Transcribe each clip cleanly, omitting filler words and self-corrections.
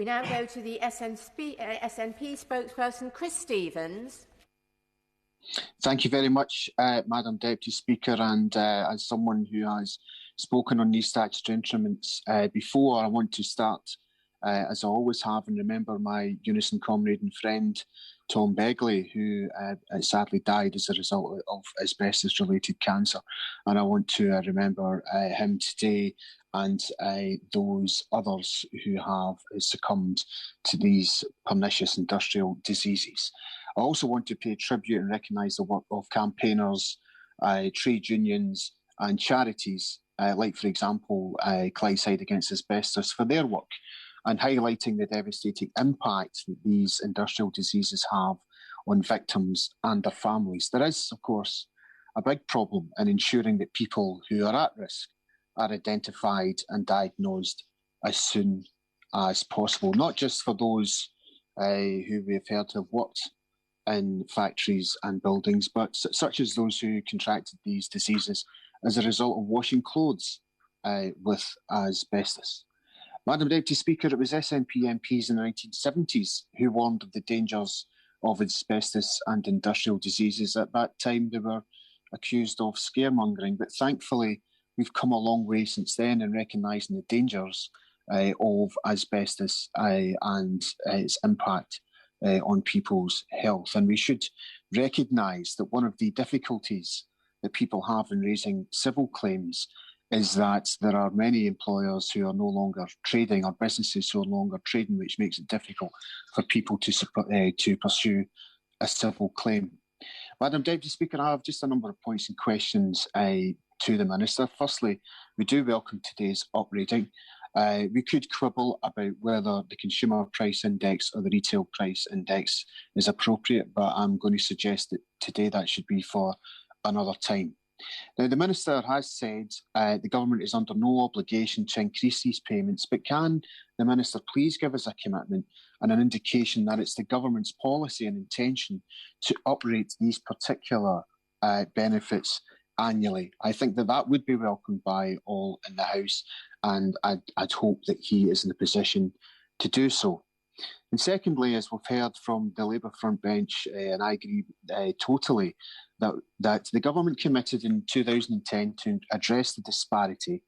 We now go to the SNP spokesperson, Chris Stevens. Thank you very much, Madam Deputy Speaker, and as someone who has spoken on these statutory instruments before, I want to start, as I always have, and remember my Unison comrade and friend, Tom Begley, who sadly died as a result of asbestos-related cancer. And I want to remember him today and those others who have succumbed to these pernicious industrial diseases. I also want to pay tribute and recognise the work of campaigners, trade unions and charities, like, for example, Clydeside Against Asbestos, for their work and highlighting the devastating impact that these industrial diseases have on victims and their families. There is, of course, a big problem in ensuring that people who are at risk are identified and diagnosed as soon as possible, not just for those who we have heard have worked in factories and buildings, but such as those who contracted these diseases as a result of washing clothes with asbestos. Madam Deputy Speaker, it was SNP MPs in the 1970s who warned of the dangers of asbestos and industrial diseases. At that time, they were accused of scaremongering, but thankfully, we've come a long way since then in recognising the dangers of asbestos and its impact on people's health. And we should recognise that one of the difficulties that people have in raising civil claims is that there are many employers who are no longer trading, or businesses who are no longer trading, which makes it difficult for people to pursue a civil claim. Madam Deputy Speaker, I have just a number of points and questions to the Minister. Firstly, we do welcome today's uprating. We could quibble about whether the consumer price index or the retail price index is appropriate, but I'm going to suggest that today that should be for another time. Now, the Minister has said the government is under no obligation to increase these payments, but can the Minister please give us a commitment and an indication that it's the government's policy and intention to uprate these particular benefits annually? I think that would be welcomed by all in the House, and I'd hope that he is in the position to do so. And secondly, as we've heard from the Labour front bench, and I agree totally, that the government committed in 2010 to address the disparity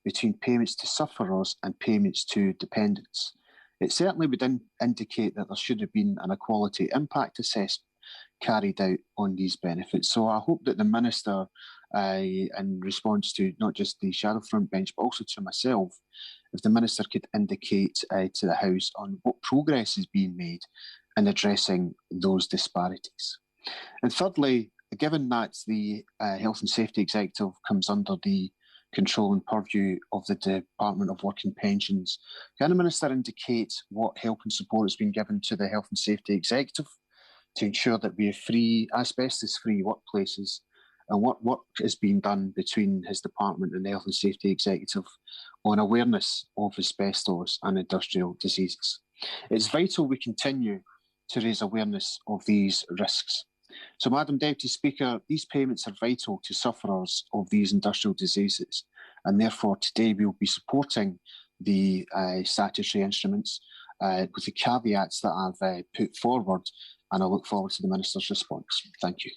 between payments to sufferers and payments to dependents. It certainly would indicate that there should have been an equality impact assessment carried out on these benefits. So I hope that the Minister, in response to not just the Shadow front bench, but also to myself, if the Minister could indicate to the House on what progress is being made in addressing those disparities. And thirdly, given that the Health and Safety Executive comes under the control and purview of the Department of Work and Pensions, can the Minister indicate what help and support has been given to the Health and Safety Executive to ensure that we have asbestos-free workplaces, and what work is being done between his department and the Health and Safety Executive on awareness of asbestos and industrial diseases? It's vital we continue to raise awareness of these risks. So, Madam Deputy Speaker, these payments are vital to sufferers of these industrial diseases, and therefore today we will be supporting the statutory instruments with the caveats that I've put forward, and I look forward to the Minister's response. Thank you.